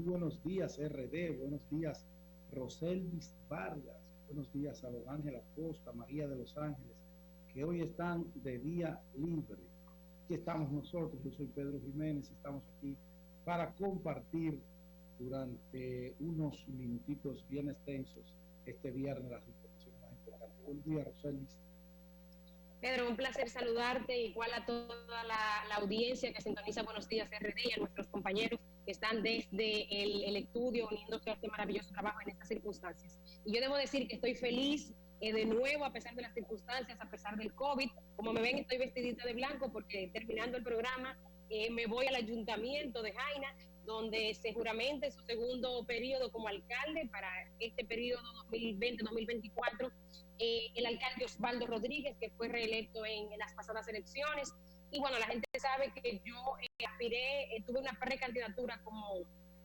Muy buenos días, RD. Buenos días, Roselvis Vargas. Buenos días a Don Ángel Acosta, María de los Ángeles, que hoy están de día libre. Aquí estamos nosotros. Yo soy Pedro Jiménez y estamos aquí para compartir durante unos minutitos bien extensos este viernes las informaciones más importantes. Buen día, Roselvis. Pedro, un placer saludarte, igual a toda la audiencia que sintoniza Buenos Días RD y a nuestros compañeros que están desde el estudio uniéndose a este maravilloso trabajo en estas circunstancias. Y yo debo decir que estoy feliz de nuevo, a pesar de las circunstancias, a pesar del COVID. Como me ven, estoy vestidita de blanco porque terminando el programa me voy al ayuntamiento de Jaina, donde se juramenta su segundo periodo como alcalde para este periodo 2020-2024. El alcalde Osvaldo Rodríguez, que fue reelecto en las pasadas elecciones. Y bueno, la gente sabe que yo aspiré, tuve una precandidatura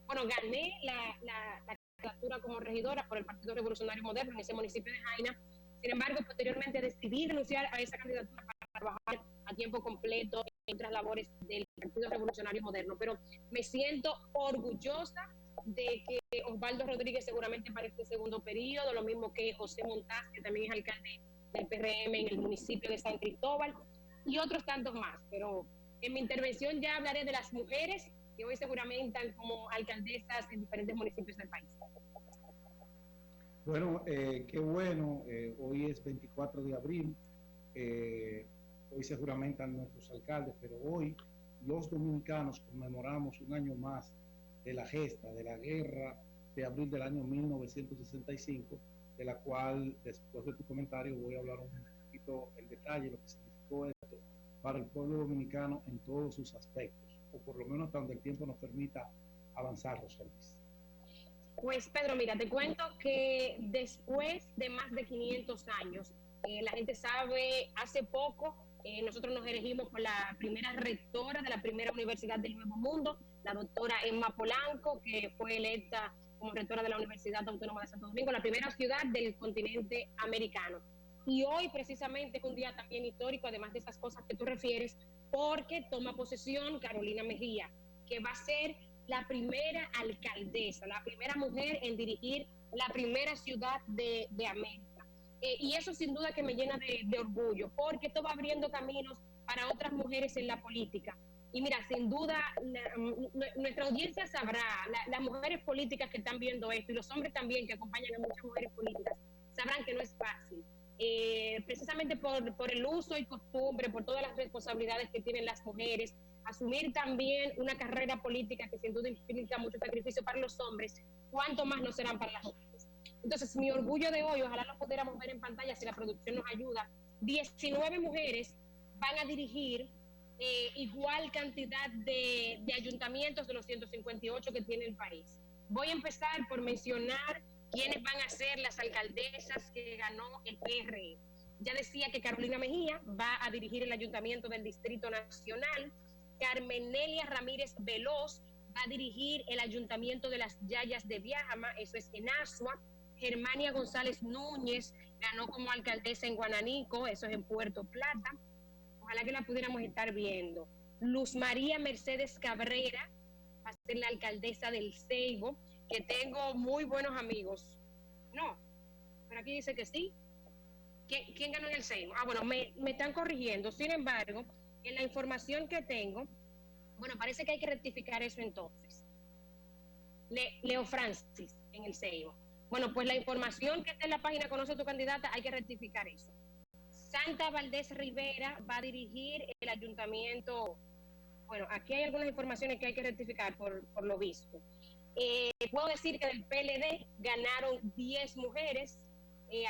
gané la candidatura como regidora por el Partido Revolucionario Moderno en ese municipio de Jaina. Sin embargo, posteriormente decidí renunciar a esa candidatura para trabajar a tiempo completo en otras labores del Partido Revolucionario Moderno. Pero me siento orgullosa de que Osvaldo Rodríguez seguramente para este segundo periodo, lo mismo que José Montaz, que también es alcalde del PRM en el municipio de San Cristóbal, y otros tantos más. Pero en mi intervención ya hablaré de las mujeres que hoy se juramentan como alcaldesas en diferentes municipios del país. Bueno, qué bueno. Hoy es 24 de abril. Hoy se juramentan nuestros alcaldes, pero hoy los dominicanos conmemoramos un año más de la gesta, de la guerra de abril del año 1965, de la cual después de tu comentario voy a hablar un poquito el detalle, lo que significó esto para el pueblo dominicano en todos sus aspectos, o por lo menos hasta donde el tiempo nos permita avanzar, José Luis. Pues Pedro, mira, te cuento que después de más de 500 años, la gente sabe, hace poco nosotros nos elegimos por la primera rectora de la primera universidad del Nuevo Mundo, la doctora Emma Polanco, que fue electa como rectora de la Universidad Autónoma de Santo Domingo, la primera ciudad del continente americano. Y hoy precisamente es un día también histórico, además de esas cosas que tú refieres, porque toma posesión Carolina Mejía, que va a ser la primera alcaldesa, la primera mujer en dirigir la primera ciudad de América. Y eso sin duda que me llena de orgullo, porque esto va abriendo caminos para otras mujeres en la política. Y mira, sin duda, nuestra audiencia sabrá, las mujeres políticas que están viendo esto, y los hombres también que acompañan a muchas mujeres políticas, sabrán que no es fácil. Precisamente por el uso y costumbre, por todas las responsabilidades que tienen las mujeres, asumir también una carrera política que sin duda implica mucho sacrificio para los hombres, cuánto más no serán para las mujeres. Entonces, mi orgullo de hoy, ojalá lo pudiéramos ver en pantalla si la producción nos ayuda, 19 mujeres van a dirigir igual cantidad de ayuntamientos de los 158 que tiene el país. Voy a empezar por mencionar quiénes van a ser las alcaldesas que ganó el PRM. Ya decía que Carolina Mejía va a dirigir el ayuntamiento del Distrito Nacional. Carmenelia Ramírez Veloz va a dirigir el ayuntamiento de las Yayas de Viajama, eso es en Asua. Germania González Núñez ganó como alcaldesa en Guananico, eso es en Puerto Plata. Ojalá que la pudiéramos estar viendo. Luz María Mercedes Cabrera va a ser la alcaldesa del Ceibo, que tengo muy buenos amigos. No, pero aquí dice que sí. ¿Quién ganó en el Ceibo? Bueno, me están corrigiendo. Sin embargo, en la información que tengo, bueno, parece que hay que rectificar eso entonces. Leo Francis en el Ceibo. Bueno, pues la información que está en la página Conoce a tu candidata, hay que rectificar eso. Santa Valdés Rivera va a dirigir el ayuntamiento. Bueno, aquí hay algunas informaciones que hay que rectificar por lo visto. Puedo decir que del PLD ganaron 10 mujeres.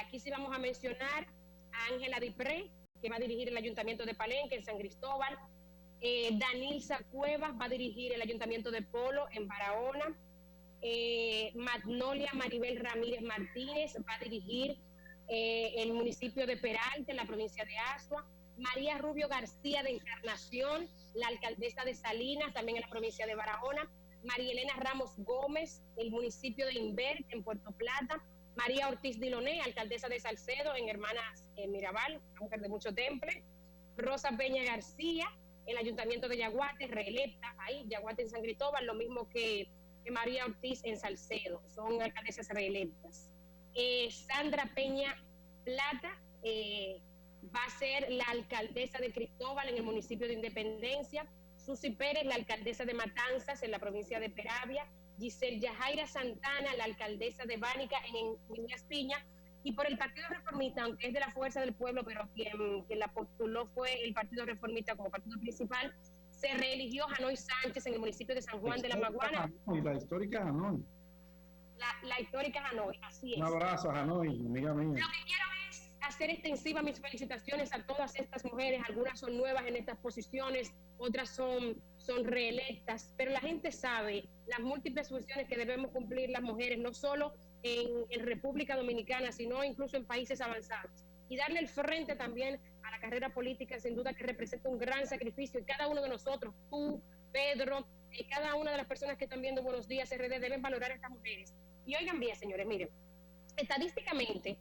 Aquí sí vamos a mencionar a Ángela Dipré, que va a dirigir el ayuntamiento de Palenque, en San Cristóbal. Danilza Cuevas va a dirigir el ayuntamiento de Polo, en Barahona. Magnolia Maribel Ramírez Martínez va a dirigir el municipio de Peralta, en la provincia de Asua. María Rubio García de Encarnación, la alcaldesa de Salinas, también en la provincia de Barahona. María Elena Ramos Gómez, el municipio de Invert, en Puerto Plata. María Ortiz Diloné, alcaldesa de Salcedo, en Hermanas Mirabal, una mujer de mucho temple. Rosa Peña García, el ayuntamiento de Yaguate, reelecta ahí, Yaguate en San Cristóbal, lo mismo que María Ortiz en Salcedo, son alcaldesas reelectas. Sandra Peña Plata va a ser la alcaldesa de Cristóbal en el municipio de Independencia. Susy Pérez, la alcaldesa de Matanzas en la provincia de Peravia. Giselle Yajaira Santana, la alcaldesa de Bánica en Elías Piña. Y por el Partido Reformista, aunque es de la Fuerza del Pueblo, pero quien la postuló fue el Partido Reformista como partido principal, se reeligió Janoy Sánchez en el municipio de San Juan de la Maguana. Y la histórica Janoy. La histórica Janoy, así es. Un abrazo a Janoy, amiga mía. Lo que quiero es hacer extensiva mis felicitaciones a todas estas mujeres. Algunas son nuevas en estas posiciones, otras son reelectas, pero la gente sabe las múltiples funciones que debemos cumplir las mujeres, no solo en República Dominicana, sino incluso en países avanzados. Y darle el frente también a la carrera política, sin duda que representa un gran sacrificio. Y cada uno de nosotros, tú, Pedro, cada una de las personas que están viendo Buenos Días RD, deben valorar a estas mujeres. Y oigan bien, señores, miren, estadísticamente,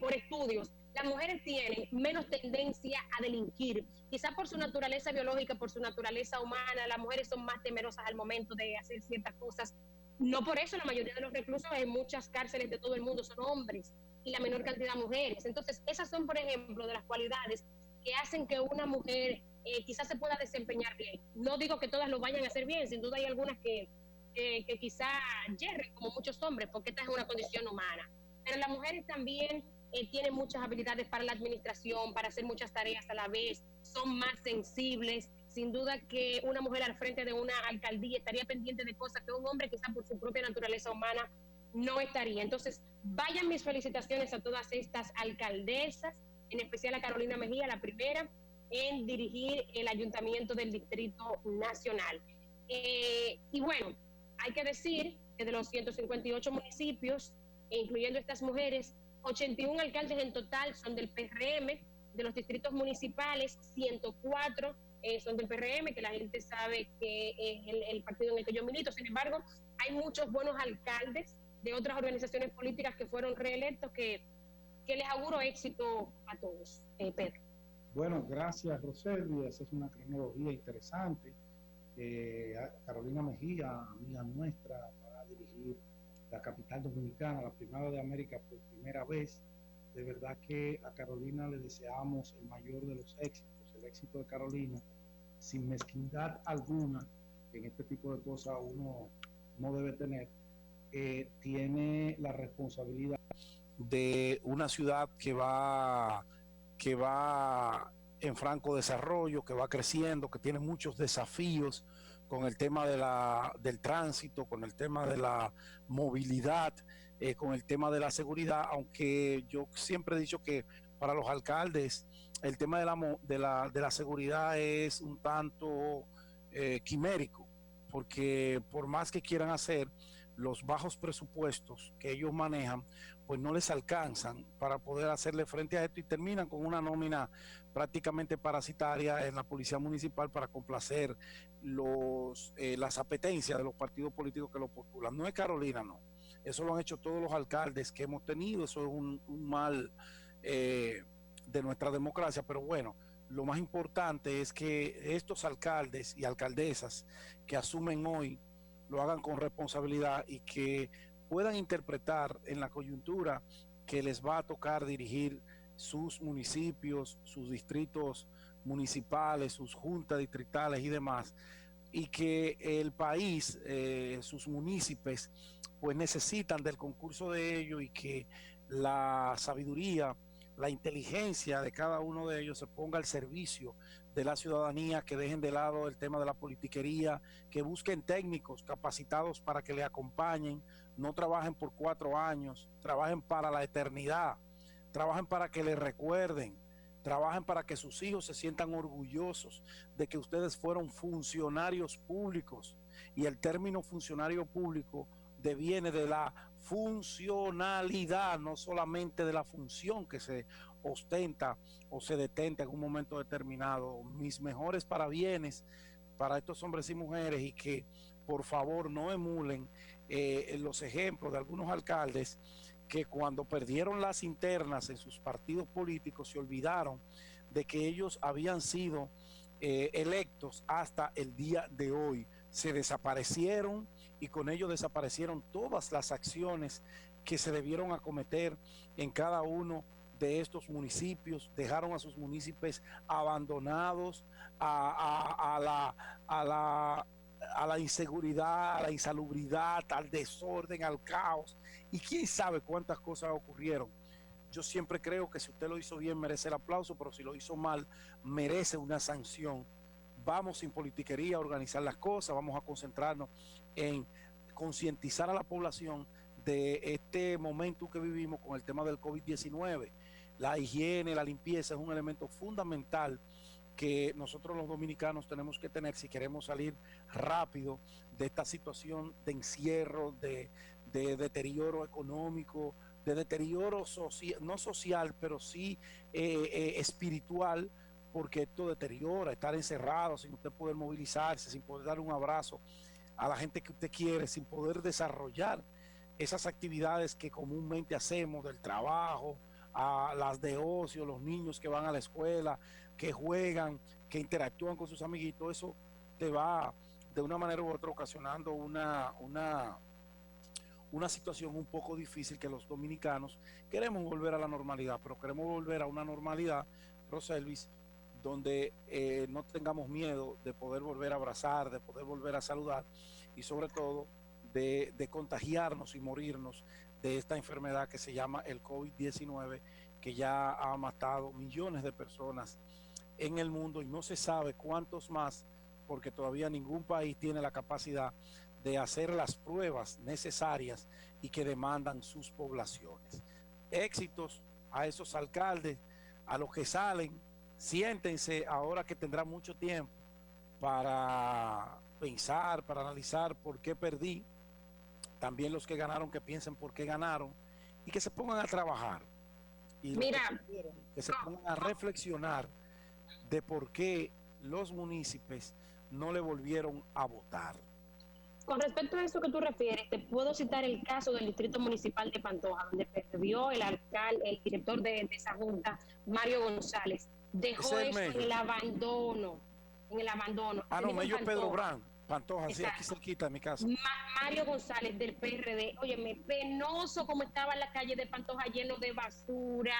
por estudios, las mujeres tienen menos tendencia a delinquir. Quizás por su naturaleza biológica, por su naturaleza humana, las mujeres son más temerosas al momento de hacer ciertas cosas. No por eso la mayoría de los reclusos en muchas cárceles de todo el mundo son hombres y la menor cantidad mujeres. Entonces, esas son, por ejemplo, de las cualidades que hacen que una mujer quizás se pueda desempeñar bien. No digo que todas lo vayan a hacer bien, sin duda hay algunas que quizás yerren como muchos hombres, porque esta es una condición humana. Pero las mujeres también tienen muchas habilidades para la administración, para hacer muchas tareas a la vez, son más sensibles. Sin duda que una mujer al frente de una alcaldía estaría pendiente de cosas que un hombre quizás por su propia naturaleza humana no estaría. Entonces, vayan mis felicitaciones a todas estas alcaldesas, en especial a Carolina Mejía, la primera en dirigir el ayuntamiento del Distrito Nacional. Y bueno, hay que decir que de los 158 municipios, incluyendo estas mujeres, 81 alcaldes en total son del PRM, de los distritos municipales, 104 son del PRM, que la gente sabe que es el partido en el que yo milito. Sin embargo, hay muchos buenos alcaldes de otras organizaciones políticas que fueron reelectos, que les auguro éxito a todos. Pedro. Bueno, gracias, Roseli. Esa es una cronología interesante. Carolina Mejía, amiga nuestra, va a dirigir la capital dominicana, la primera de América por primera vez. De verdad que a Carolina le deseamos el mayor de los éxitos, el éxito de Carolina, sin mezquindad alguna, en este tipo de cosas uno no debe tener. Tiene la responsabilidad de una ciudad que va en franco desarrollo, que va creciendo, que tiene muchos desafíos con el tema del tránsito, con el tema de la movilidad, con el tema de la seguridad, aunque yo siempre he dicho que para los alcaldes el tema de la seguridad es un tanto quimérico, porque por más que quieran hacer, los bajos presupuestos que ellos manejan, pues no les alcanzan para poder hacerle frente a esto y terminan con una nómina prácticamente parasitaria en la policía municipal para complacer las apetencias de los partidos políticos que lo postulan. No es Carolina, no. Eso lo han hecho todos los alcaldes que hemos tenido, eso es un mal de nuestra democracia, pero bueno, lo más importante es que estos alcaldes y alcaldesas que asumen hoy lo hagan con responsabilidad y que puedan interpretar en la coyuntura que les va a tocar dirigir sus municipios, sus distritos municipales, sus juntas distritales y demás, y que el país, sus municipios, pues necesitan del concurso de ellos y que la sabiduría, la inteligencia de cada uno de ellos se ponga al servicio de la ciudadanía, que dejen de lado el tema de la politiquería, que busquen técnicos capacitados para que le acompañen, no trabajen por 4 años, trabajen para la eternidad, trabajen para que les recuerden, trabajen para que sus hijos se sientan orgullosos de que ustedes fueron funcionarios públicos, y el término funcionario público deviene de la funcionalidad, no solamente de la función que se ostenta o se detenta en un momento determinado. Mis mejores parabienes para estos hombres y mujeres, y que por favor no emulen los ejemplos de algunos alcaldes que cuando perdieron las internas en sus partidos políticos se olvidaron de que ellos habían sido electos hasta el día de hoy. Se desaparecieron y con ello desaparecieron todas las acciones que se debieron acometer en cada uno de estos municipios, dejaron a sus municipios abandonados a la inseguridad, a la insalubridad, al desorden, al caos, y quién sabe cuántas cosas ocurrieron. Yo siempre creo que si usted lo hizo bien merece el aplauso, pero si lo hizo mal merece una sanción. Vamos sin politiquería a organizar las cosas, vamos a concentrarnos en concientizar a la población de este momento que vivimos con el tema del COVID-19. La higiene, la limpieza es un elemento fundamental que nosotros los dominicanos tenemos que tener si queremos salir rápido de esta situación de encierro, de deterioro económico, de deterioro social, no social, pero sí espiritual, porque esto deteriora, estar encerrado sin usted poder movilizarse, sin poder dar un abrazo a la gente que usted quiere, sin poder desarrollar esas actividades que comúnmente hacemos, del trabajo, a las de ocio, los niños que van a la escuela, que juegan, que interactúan con sus amiguitos. Eso te va de una manera u otra ocasionando una situación un poco difícil, que los dominicanos queremos volver a la normalidad, pero queremos volver a una normalidad, Roselvis, donde no tengamos miedo de poder volver a abrazar, de poder volver a saludar y sobre todo de contagiarnos y morirnos de esta enfermedad que se llama el COVID-19, que ya ha matado millones de personas en el mundo y no se sabe cuántos más, porque todavía ningún país tiene la capacidad de hacer las pruebas necesarias y que demandan sus poblaciones. Éxitos a esos alcaldes, a los que salen, siéntense ahora que tendrán mucho tiempo para pensar, para analizar por qué perdí. También los que ganaron, que piensen por qué ganaron y que se pongan a trabajar. Y Mira, que se pongan a reflexionar de por qué los municipios no le volvieron a votar. con respecto a eso que tú refieres, te puedo citar el caso del Distrito Municipal de Pantoja, donde perdió el alcalde, el director de esa junta, Mario González. Dejó eso en el abandono. En el abandono. Ah, no, Mello Pedro Brán, Pantoja, sí, aquí cerquita de mi casa. Mario González del PRD, óyeme, penoso como estaba en la calle de Pantoja, lleno de basura,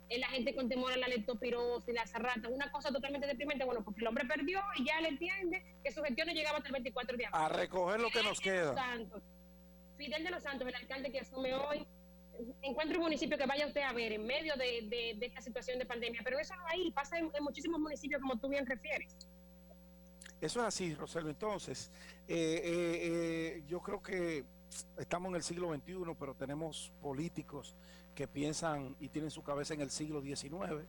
la gente con temor a la leptospirosis, las ratas, una cosa totalmente deprimente. Bueno, porque el hombre perdió y ya le entiende que su gestión no llegaba hasta el 24 de abril. A recoger lo que nos queda. Fidel de los Santos, el alcalde que asume hoy, encuentre un municipio que vaya usted a ver en medio de esta situación de pandemia, pero eso no ahí, pasa en muchísimos municipios como tú bien refieres. Eso es así, Roselio. Entonces, yo creo que estamos en el siglo XXI, pero tenemos políticos que piensan y tienen su cabeza en el siglo XIX.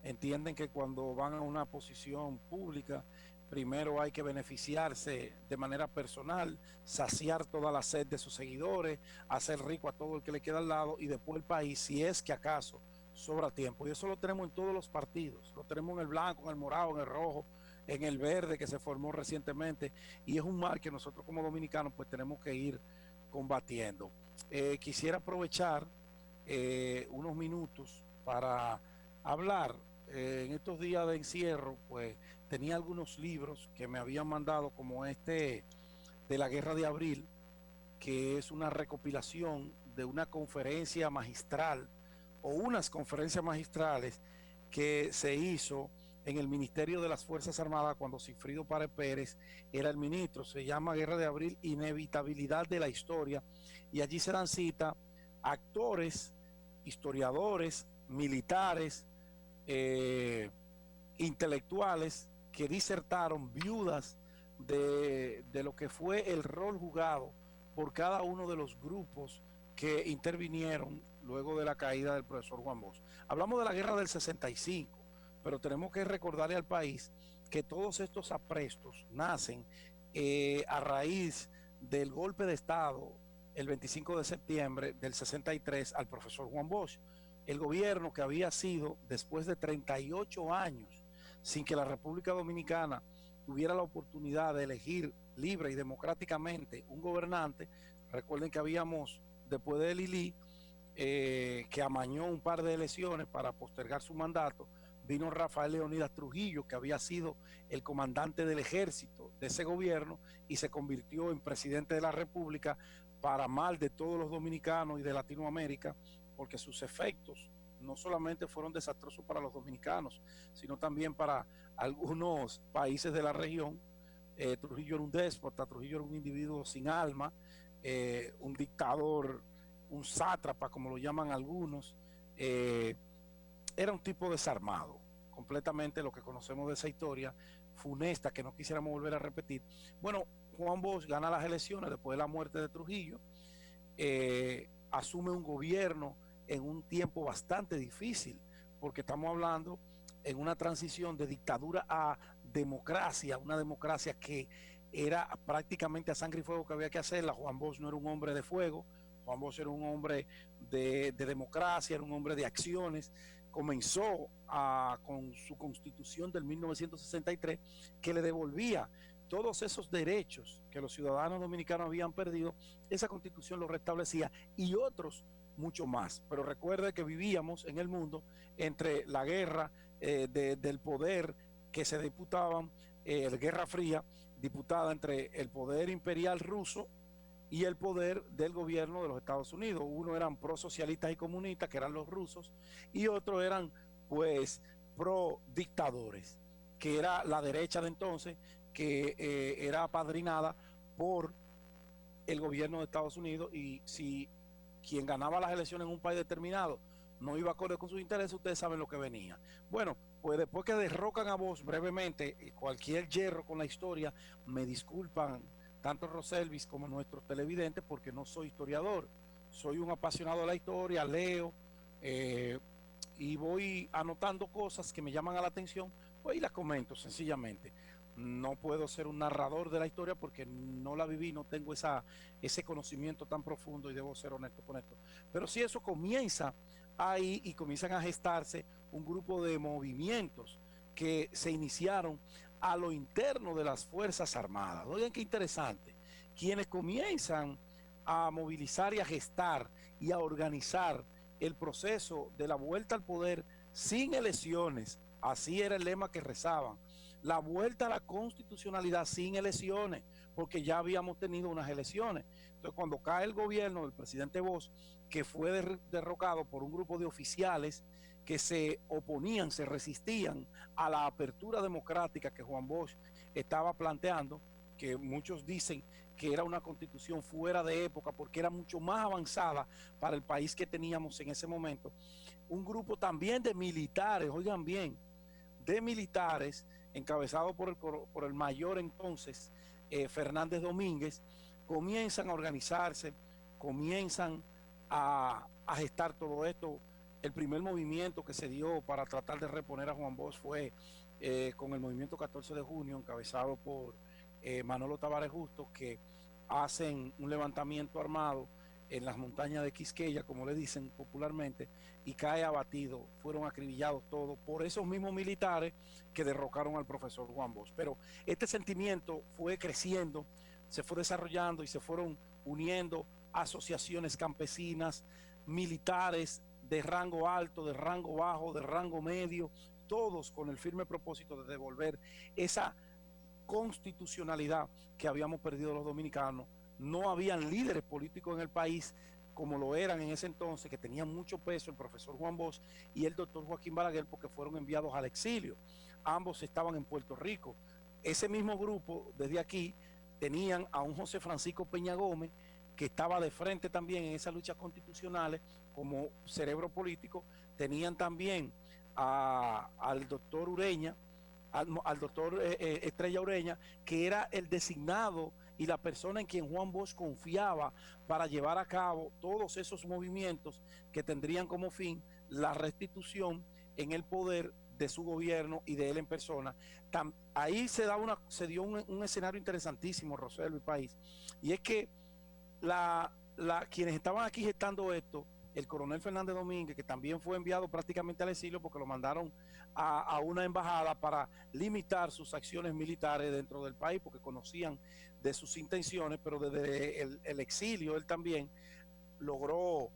Entienden que cuando van a una posición pública, primero hay que beneficiarse de manera personal, saciar toda la sed de sus seguidores, hacer rico a todo el que le queda al lado y después el país, si es que acaso sobra tiempo. Y eso lo tenemos en todos los partidos. Lo tenemos en el blanco, en el morado, en el rojo, en el verde que se formó recientemente, y es un mal que nosotros como dominicanos pues tenemos que ir combatiendo. Quisiera aprovechar unos minutos para hablar. En estos días de encierro pues tenía algunos libros que me habían mandado, como este de la Guerra de Abril, que es una recopilación de una conferencia magistral o unas conferencias magistrales que se hizo en el Ministerio de las Fuerzas Armadas cuando Sigfrido Páez Pérez era el ministro. Se llama Guerra de Abril, inevitabilidad de la historia, y allí se dan cita actores, historiadores, militares, intelectuales que disertaron, viudas de lo que fue el rol jugado por cada uno de los grupos que intervinieron luego de la caída del profesor Juan Bosch. Hablamos de la guerra del 65, pero tenemos que recordarle al país que todos estos aprestos nacen a raíz del golpe de Estado el 25 de septiembre del 63 al profesor Juan Bosch. El gobierno que había sido, después de 38 años, sin que la República Dominicana tuviera la oportunidad de elegir libre y democráticamente un gobernante. Recuerden que habíamos, después de Lili, que amañó un par de elecciones para postergar su mandato, vino Rafael Leónidas Trujillo, que había sido el comandante del ejército de ese gobierno y se convirtió en presidente de la República para mal de todos los dominicanos y de Latinoamérica, porque sus efectos no solamente fueron desastrosos para los dominicanos, sino también para algunos países de la región. Trujillo era un déspota, Trujillo era un individuo sin alma, un dictador, un sátrapa, como lo llaman algunos. Era un tipo desarmado, completamente lo que conocemos de esa historia funesta que no quisiéramos volver a repetir. Bueno, Juan Bosch gana las elecciones después de la muerte de Trujillo, asume un gobierno en un tiempo bastante difícil, porque estamos hablando en una transición de dictadura a democracia, una democracia que era prácticamente a sangre y fuego que había que hacerla. Juan Bosch no era un hombre de fuego, Juan Bosch era un hombre de democracia, era un hombre de acciones. Comenzó con su constitución del 1963, que le devolvía todos esos derechos que los ciudadanos dominicanos habían perdido. Esa constitución lo restablecía, y otros mucho más. Pero recuerde que vivíamos en el mundo entre la guerra del poder que se disputaban, la Guerra Fría, disputada entre el poder imperial ruso y el poder del gobierno de los Estados Unidos. Uno eran prosocialistas y comunistas, que eran los rusos, y otros eran pues pro dictadores, que era la derecha de entonces, que era apadrinada por el gobierno de Estados Unidos, y si quien ganaba las elecciones en un país determinado no iba acorde con sus intereses, ustedes saben lo que venía. Bueno, pues después que derrocan a Bosch, brevemente, cualquier hierro con la historia, me disculpan tanto Roselvis como nuestros televidentes, porque no soy historiador, soy un apasionado de la historia, leo y voy anotando cosas que me llaman a la atención, pues y las comento sencillamente. No puedo ser un narrador de la historia porque no la viví, no tengo ese conocimiento tan profundo, y debo ser honesto con esto. Pero si eso comienza ahí, y comienzan a gestarse un grupo de movimientos que se iniciaron a lo interno de las Fuerzas Armadas. Oigan qué interesante. Quienes comienzan a movilizar y a gestar y a organizar el proceso de la vuelta al poder sin elecciones, así era el lema que rezaban, la vuelta a la constitucionalidad sin elecciones, porque ya habíamos tenido unas elecciones. Entonces, cuando cae el gobierno del presidente Bosch, que fue derrocado por un grupo de oficiales que se oponían, se resistían a la apertura democrática que Juan Bosch estaba planteando, que muchos dicen que era una constitución fuera de época porque era mucho más avanzada para el país que teníamos en ese momento. Un grupo también de militares, oigan bien, de militares, encabezado por el mayor entonces, Fernández Domínguez, comienzan a organizarse, comienzan a gestar todo esto. El primer movimiento que se dio para tratar de reponer a Juan Bosch fue con el movimiento 14 de junio, encabezado por Manolo Tavares Justo, que hacen un levantamiento armado en las montañas de Quisqueya, como le dicen popularmente, y cae abatido. Fueron acribillados todos por esos mismos militares que derrocaron al profesor Juan Bosch. Pero este sentimiento fue creciendo, se fue desarrollando y se fueron uniendo asociaciones campesinas, militares de rango alto, de rango bajo, de rango medio, todos con el firme propósito de devolver esa constitucionalidad que habíamos perdido los dominicanos. No habían líderes políticos en el país como lo eran en ese entonces, que tenían mucho peso, el profesor Juan Bosch y el doctor Joaquín Balaguer, porque fueron enviados al exilio. Ambos estaban en Puerto Rico. Ese mismo grupo, desde aquí, tenían a un José Francisco Peña Gómez, que estaba de frente también en esas luchas constitucionales como cerebro político. Tenían también al doctor Ureña, al doctor Estrella Ureña, que era el designado y la persona en quien Juan Bosch confiaba para llevar a cabo todos esos movimientos que tendrían como fin la restitución en el poder de su gobierno y de él en persona. Ahí se dio un escenario interesantísimo, Roselio y País, y es que quienes estaban aquí gestando esto, el coronel Fernández Domínguez, que también fue enviado prácticamente al exilio porque lo mandaron a una embajada para limitar sus acciones militares dentro del país, porque conocían de sus intenciones, pero desde el exilio él también logró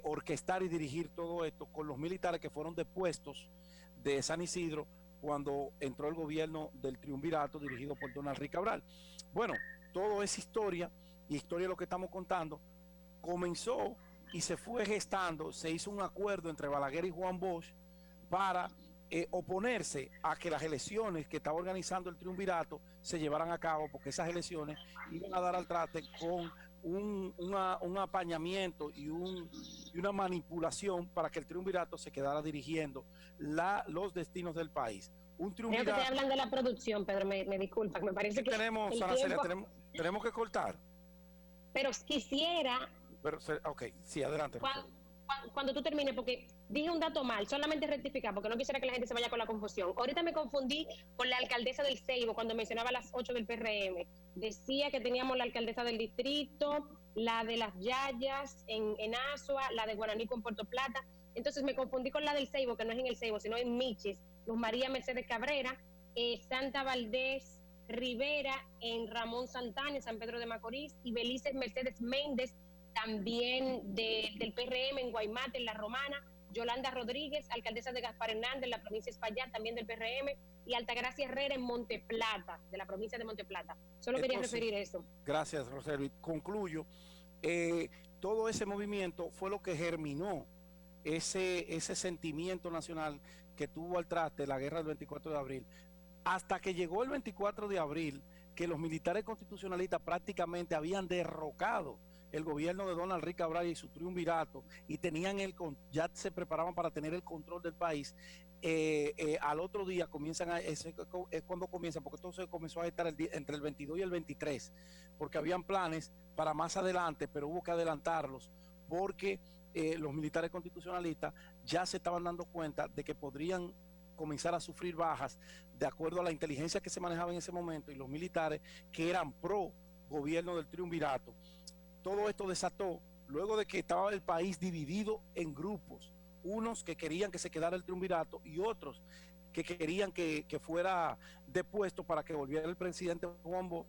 orquestar y dirigir todo esto con los militares que fueron depuestos de San Isidro cuando entró el gobierno del triunvirato dirigido por Don Enrique Cabral. Bueno, todo es historia, y historia es lo que estamos contando. Comenzó y se fue gestando, se hizo un acuerdo entre Balaguer y Juan Bosch para oponerse a que las elecciones que estaba organizando el triunvirato se llevaran a cabo, porque esas elecciones iban a dar al traste con un apañamiento y una manipulación para que el triunvirato se quedara dirigiendo los destinos del país. Un triunvirato. Creo que te hablan de la producción, Pedro, me disculpa, me parece que tenemos, Araceli, tenemos que cortar. Pero quisiera... Pero, ok, sí, adelante. Cuando tú termines, porque dije un dato mal, solamente rectificar, porque no quisiera que la gente se vaya con la confusión. Ahorita me confundí con la alcaldesa del Ceibo cuando mencionaba las 8 del PRM. Decía que teníamos la alcaldesa del distrito, la de las Yayas en Asua, la de Guananico en Puerto Plata. Entonces me confundí con la del Ceibo, que no es en el Ceibo, sino en Miches, Luz María Mercedes Cabrera, Santa Valdés Rivera en Ramón Santana, en San Pedro de Macorís, y Belices Mercedes Méndez, también del PRM en Guaymate, en La Romana, Yolanda Rodríguez, alcaldesa de Gaspar Hernández, en la provincia de Espaillat, también del PRM, y Altagracia Herrera en Monteplata, de la provincia de Monteplata. Solo quería referir eso. Gracias, Roseli. Concluyo. Todo ese movimiento fue lo que germinó ese sentimiento nacional que tuvo al traste la guerra del 24 de abril. Hasta que llegó el 24 de abril, que los militares constitucionalistas prácticamente habían derrocado el gobierno de Don Enrique Cabral y su triunvirato, y ya se preparaban para tener el control del país. Al otro día es cuando comienzan, porque todo se comenzó a estar entre el 22 y el 23, porque habían planes para más adelante, pero hubo que adelantarlos, porque los militares constitucionalistas ya se estaban dando cuenta de que podrían comenzar a sufrir bajas de acuerdo a la inteligencia que se manejaba en ese momento, y los militares que eran pro gobierno del triunvirato. Todo esto desató luego de que estaba el país dividido en grupos, unos que querían que se quedara el triunvirato y otros que querían que fuera depuesto para que volviera el presidente Juan Bosch.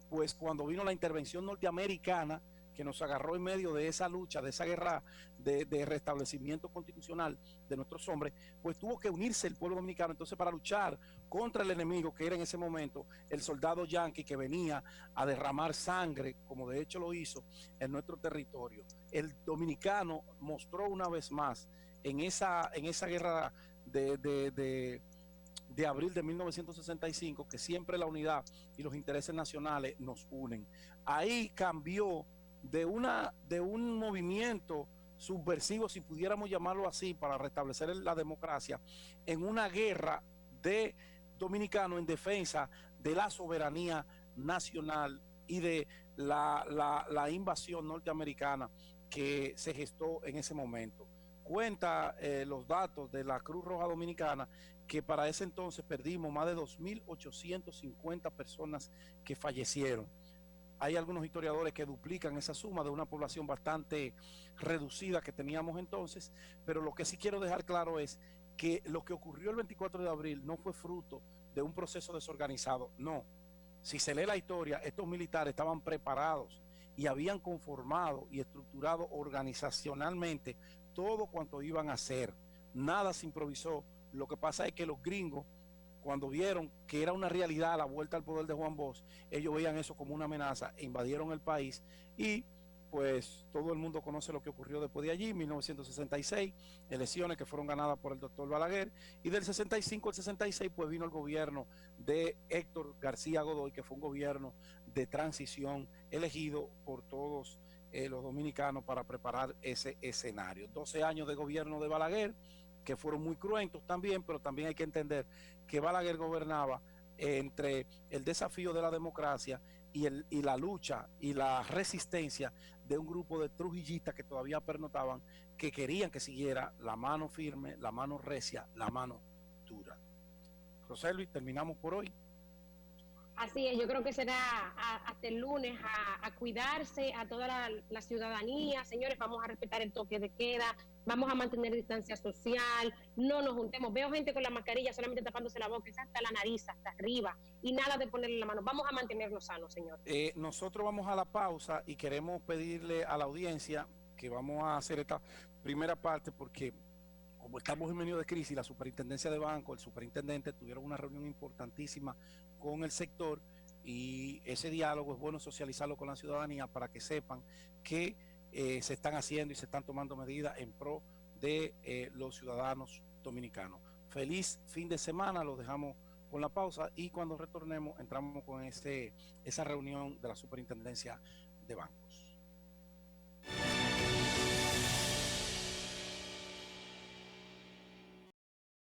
Pues cuando vino la intervención norteamericana, que nos agarró en medio de esa lucha, de esa guerra de restablecimiento constitucional de nuestros hombres, pues tuvo que unirse el pueblo dominicano entonces para luchar contra el enemigo, que era en ese momento el soldado yanqui, que venía a derramar sangre, como de hecho lo hizo en nuestro territorio. El dominicano mostró una vez más en esa guerra de abril de 1965 que siempre la unidad y los intereses nacionales nos unen. Ahí cambió de un movimiento subversivo, si pudiéramos llamarlo así, para restablecer la democracia, en una guerra de dominicanos en defensa de la soberanía nacional y de la invasión norteamericana que se gestó en ese momento. Cuenta los datos de la Cruz Roja Dominicana que para ese entonces perdimos más de 2.850 personas que fallecieron. Hay algunos historiadores que duplican esa suma de una población bastante reducida que teníamos entonces, pero lo que sí quiero dejar claro es que lo que ocurrió el 24 de abril no fue fruto de un proceso desorganizado, no. Si se lee la historia, estos militares estaban preparados y habían conformado y estructurado organizacionalmente todo cuanto iban a hacer. Nada se improvisó. Lo que pasa es que los gringos, cuando vieron que era una realidad la vuelta al poder de Juan Bosch, ellos veían eso como una amenaza e invadieron el país, y pues todo el mundo conoce lo que ocurrió después de allí, 1966, elecciones que fueron ganadas por el doctor Balaguer, y del 65 al 66 pues vino el gobierno de Héctor García Godoy, que fue un gobierno de transición elegido por todos los dominicanos para preparar ese escenario. 12 años de gobierno de Balaguer, que fueron muy cruentos también, pero también hay que entender que Balaguer gobernaba entre el desafío de la democracia y la lucha y la resistencia de un grupo de trujillistas que todavía pernotaban, que querían que siguiera la mano firme, la mano recia, la mano dura. Roseli, terminamos por hoy. Así es, yo creo que será hasta el lunes a cuidarse a toda la ciudadanía. Señores, vamos a respetar el toque de queda, vamos a mantener distancia social, no nos juntemos. Veo gente con la mascarilla solamente tapándose la boca, hasta la nariz, hasta arriba, y nada de ponerle la mano. Vamos a mantenernos sanos, señor. Nosotros vamos a la pausa y queremos pedirle a la audiencia que vamos a hacer esta primera parte porque como estamos en medio de crisis, la superintendencia de banco, el superintendente tuvieron una reunión importantísima con el sector y ese diálogo es bueno socializarlo con la ciudadanía para que sepan que se están haciendo y se están tomando medidas en pro de los ciudadanos dominicanos. Feliz fin de semana, los dejamos con la pausa y cuando retornemos entramos con esa reunión de la superintendencia de bancos.